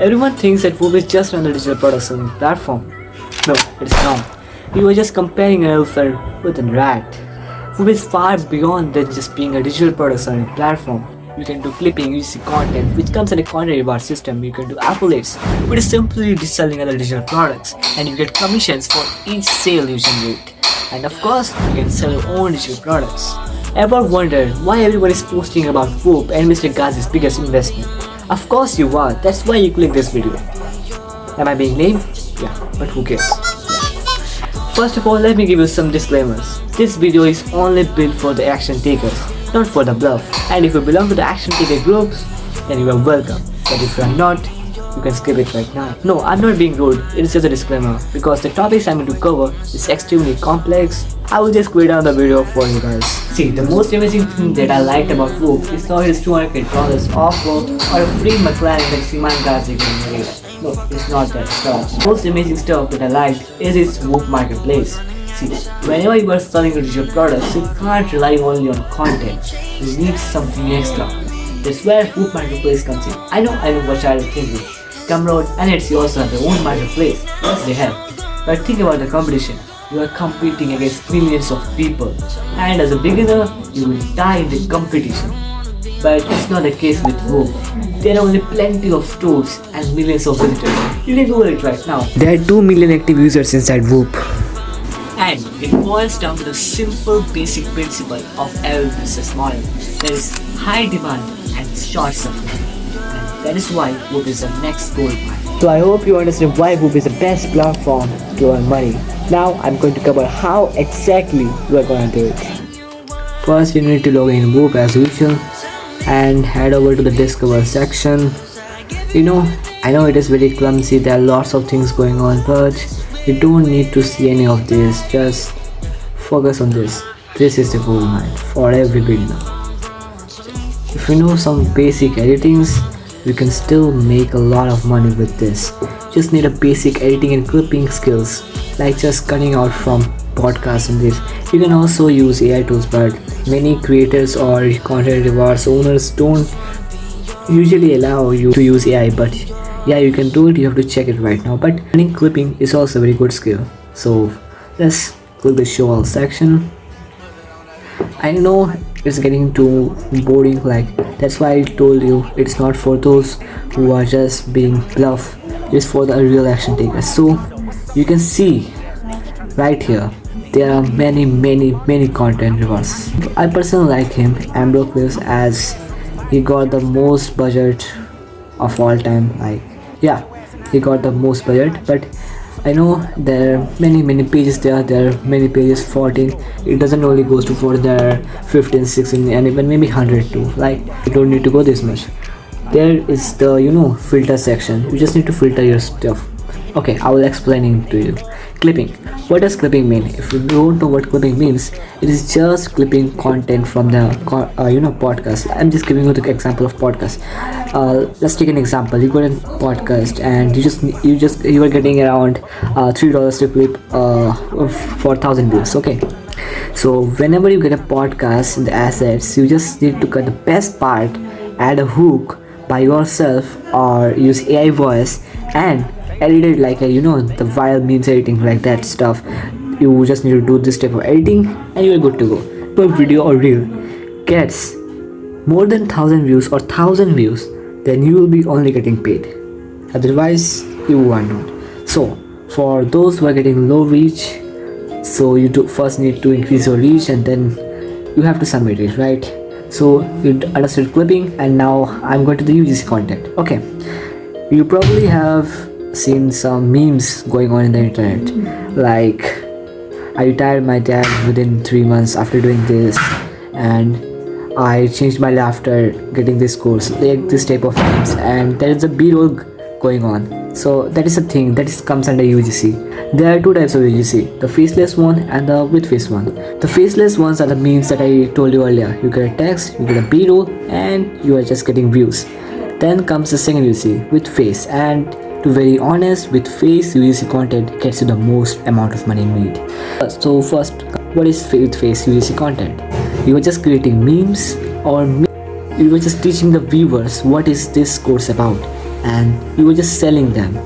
Everyone thinks that Whop is just another digital production platform. No, it's not. You are just comparing an elephant with a rat. Whop is far beyond than just being a digital production platform. You can do clipping, UGC content, which comes in a content reward system. You can do affiliates, which is simply selling other digital products, and you get commissions for each sale you generate. And of course, you can sell your own digital products. Ever wondered why everyone is posting about Whop and Mr. Ghazi's biggest investment? Of course you are, that's why you click this video. Am I being lame? Yeah, but who cares? First of all, let me give you some disclaimers. This video is only built for the action takers, not for the bluff. And if you belong to the action taker groups, then you are welcome. But if you are not, you can skip it right now. No, I'm not being rude, it is just a disclaimer. Because the topics I'm going to cover is extremely complex, I will just create another video for you guys. See, the most amazing thing that I liked about Whop is not his $200 offer or a free McLaren that Simon Ghazi can make. No, it's not that stuff. The most amazing stuff that I liked is its Whop marketplace. See, whenever you are selling your digital products, you can't rely only on content. You need something extra. That's where Whop marketplace comes in. I know what you're thinking. Gumroad and Etsy also have their own marketplace. Yes, they have. But think about the competition. You are competing against millions of people, and as a beginner, you will die in the competition. But it's not the case with Whop. There are only plenty of stores and millions of visitors. You can Google it right now. There are 2 million active users inside Whop. And it boils down to the simple basic principle of every business model. There is high demand and short supply. And that is why Whop is the next gold mine. So I hope you understand why Whop is the best platform to earn money. Now I'm going to cover how exactly you are going to do it. First you need to log in Whop as usual and head over to the Discover section. I know it is very clumsy, there are lots of things going on, but you don't need to see any of this, just focus on this. This is the gold mine for every beginner. If you know some basic editings, you can still make a lot of money with this. Just need a basic editing and clipping skills, like just cutting out from podcasts and this. You can also use AI tools, but many creators or content rewards owners don't usually allow you to use AI, but yeah, you can do it. You have to check it right now. But clipping is also a very good skill. So let's click the show all section. I know it's getting too boring, like that's why I told you it's not for those who are just being bluff, it's for the real action takers. So you can see right here there are many content rewards. I personally like him, Ambrose, as he got the most budget of all time. Like, yeah, he got the most budget, but I know there are many pages there are many pages 14. It doesn't only goes to 4, there are 15, 16 and even maybe 100 too. Like, you don't need to go this much. There is the filter section. You just need to filter your stuff. Okay, I will explain it to you. Clipping. What does clipping mean? If you don't know what clipping means, it is just clipping content from the podcast. I'm just giving you the example of podcast. Let's take an example. You got a podcast and you are getting around $3 to clip for 1,000 views. Okay, so whenever you get a podcast in the assets, you just need to cut the best part, add a hook by yourself or use AI voice and edit it like the viral memes editing, like that stuff. You just need to do this type of editing and you're good to go. If a video or reel gets more than 1,000 views or 1,000 views, then you will be only getting paid. Otherwise, you are not. So for those who are getting low reach, so you first need to increase your reach and then you have to submit it, right? So you understood clipping, and now I'm going to the UGC content. Okay, you probably have seen some memes going on in the internet, like I retired my dad within 3 months after doing this, and I changed my life after getting this course, like this type of memes. And there is a B-roll going on. So that is a thing that comes under UGC. There are two types of UGC, the faceless one and the with face one. The faceless ones are the memes that I told you earlier. You get a text, you get a B-roll, and you are just getting views. Then comes the second UGC with face, and to be very honest, with face UGC content gets you the most amount of money made. So first, what is with face UGC content? You are just creating memes, or you were just teaching the viewers what is this course about. and you were just selling them,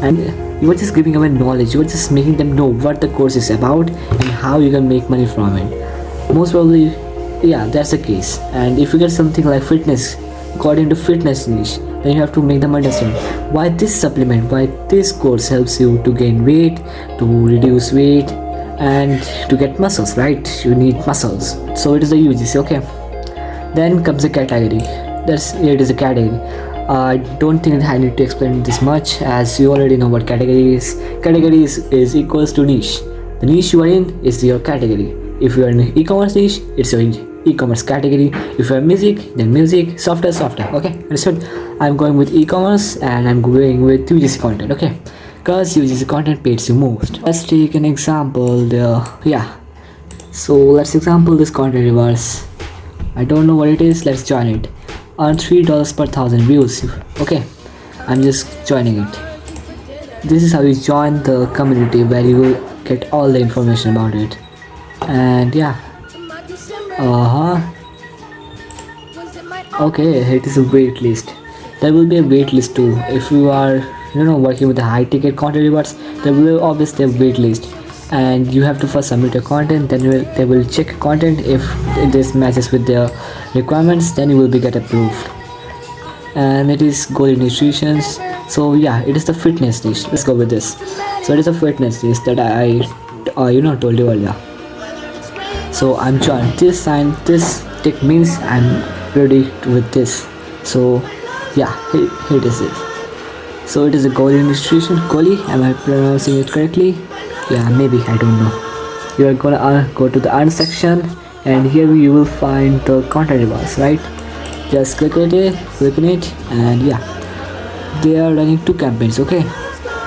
and you were just giving away knowledge. You were just making them know what the course is about and how you can make money from it. Most probably, yeah, that's the case. And if you get something like fitness, according to fitness niche, then you have to make them understand why this supplement, why this course helps you to gain weight, to reduce weight, and to get muscles, right? You need muscles. So it is the UGC, okay. Then comes the category. It is a category. I don't think I need to explain this much, as you already know what category is. Category is equals to niche. The niche you are in is your category. If you are in e-commerce niche, it's your e-commerce category. If you are music, then music. Software. Okay, understood? I'm going with e-commerce and I'm going with UGC content. Okay, because UGC content pays you most. Let's take an example there. Yeah. So let's example this content reverse. I don't know what it is. Let's join it. Earn $3 per 1,000 views. Okay, I'm just joining it. This is how you join the community, where you will get all the information about it. And yeah, okay, it is a wait list. There will be a wait list too. If you are working with the high ticket content rewards, there will obviously a wait list, and you have to first submit your content. Then they will check content. If this matches with their requirements, then you will be get approved. And it is goal nutritions. So yeah, it is the fitness niche. Let's go with this. So it is a fitness niche that I told you earlier. So I'm joined this sign. This tick means I'm ready with this. So yeah, here it is. So it is a goal nutrition. Goli, am I pronouncing it correctly? Yeah, maybe, I don't know. You are gonna go to the earn section, and here you will find the content rewards, right? Just click on it, and yeah, they are running 2 campaigns. Okay,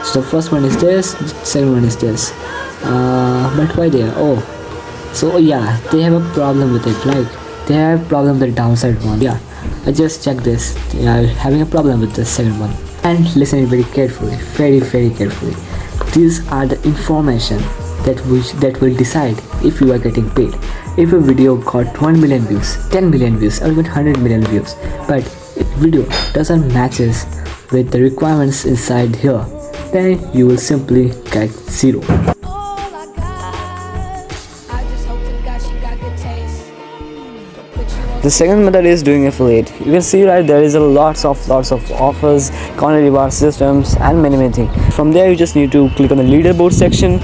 so the first one is this, second one is this. But why there? Oh, so yeah, they have a problem with it. Like, they have problem with the downside one. Yeah, I just checked this. They are having a problem with the second one. And listen very carefully, very carefully. These are the information that will decide if you are getting paid. If a video got 1 million views, 10 million views, or even 100 million views, but if video doesn't matches with the requirements inside here, then you will simply get 0. The second method is doing affiliate. You can see right there is a lots of offers, content reward systems, and many things. From there you just need to click on the leaderboard section,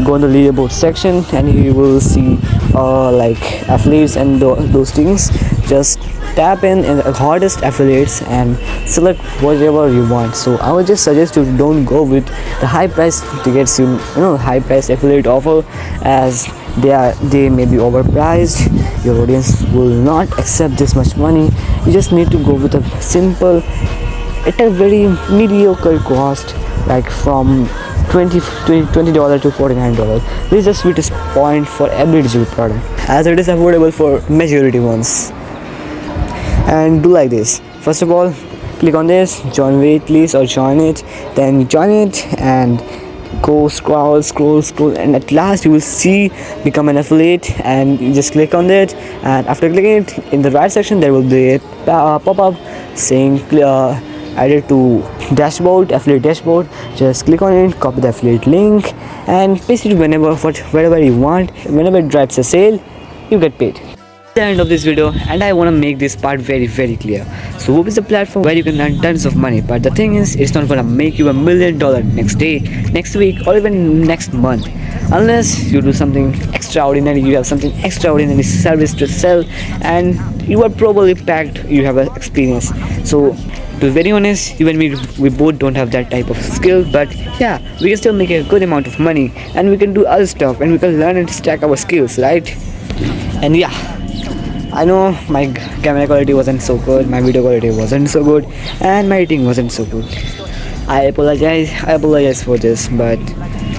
go on the leaderboard section, and you will see like affiliates and those things. Just tap in the hardest affiliates and select whatever you want. So I would just suggest you don't go with the high price tickets, high price affiliate offer, as they may be overpriced. Your audience will not accept this much money. You just need to go with a simple, at a very mediocre cost, like from $20 to $49. This is the sweetest point for every digital product, as it is affordable for majority ones. And do like this. First of all, click on this, join waitlist, or join it. Then join it and go scroll, and at last you will see become an affiliate, and you just click on it. And after clicking it, in the right section there will be a pop-up saying added to dashboard, affiliate dashboard. Just click on it, copy the affiliate link, and paste it wherever you want. Whenever it drives a sale, you get paid. The end of this video, and I want to make this part very clear. So Whop is a platform where you can earn tons of money, but the thing is, it's not gonna make you $1 million next day, next week, or even next month, unless you do something extraordinary. You have something extraordinary service to sell, and you are probably packed, you have an experience. So to be very honest, even we both don't have that type of skill, but yeah, we can still make a good amount of money, and we can do other stuff, and we can learn and stack our skills, right? And yeah, I know my camera quality wasn't so good, my video quality wasn't so good, and my editing wasn't so good. I apologize for this, but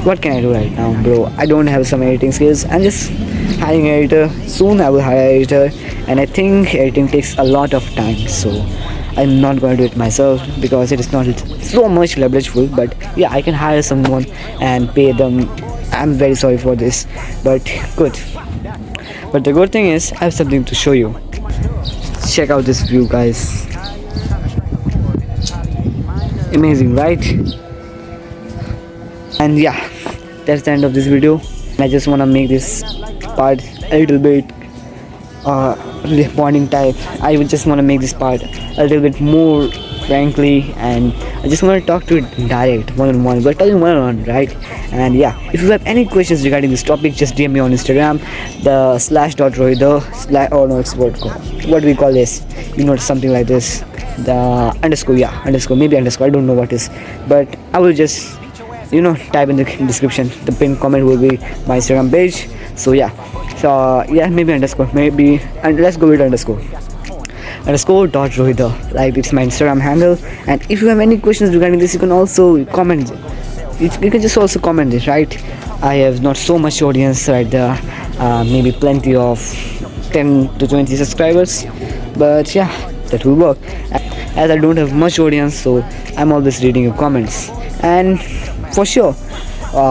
what can I do right now, bro? I don't have some editing skills. I'm just hiring an editor. Soon I will hire an editor, and I think editing takes a lot of time, so I'm not going to do it myself because it is not so much leverageable. But yeah, I can hire someone and pay them. I'm very sorry for this, but good. But the good thing is, I have something to show you. Check out this view, guys. amazing, right? And yeah, that's the end of this video. I just want to make this part a little bit responding type. I would just want to make this part a little bit more frankly, and I just want to talk to it direct, one-on-one. We're talking one-on-one, right? And yeah, if you have any questions regarding this topic, just DM me on Instagram, the /rohida or no, it's what we call this, something like this, the underscore, maybe underscore, I don't know what is, but I will just type in the description. The pinned comment will be my Instagram page. So yeah, maybe underscore, maybe, and let's go with underscore.rohida, like it's my Instagram handle. And if you have any questions regarding this, you can also comment. You can just also comment it, right? I have not so much audience right there, maybe plenty of 10 to 20 subscribers, but yeah, that will work. As I don't have much audience, so I'm always reading your comments, and for sure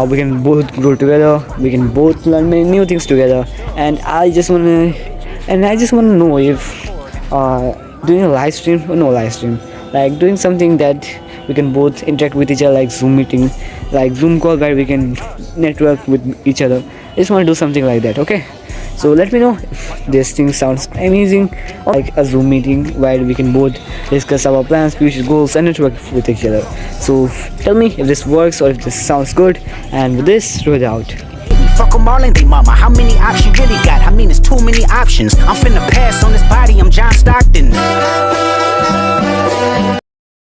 we can both grow together, we can both learn many new things together. And I just want to know if doing a live stream or no live stream, like doing something that we can both interact with each other, like Zoom meeting, like Zoom call, where we can network with each other. I just want to do something like that. Okay, so let me know if this thing sounds amazing, or like a Zoom meeting where we can both discuss our plans, future goals, and network with each other. So tell me if this works or if this sounds good. And with this, throw it out. Fuck them all and they mama. How many options you really got? I mean, it's too many options. I'm finna pass on this body. I'm John Stockton.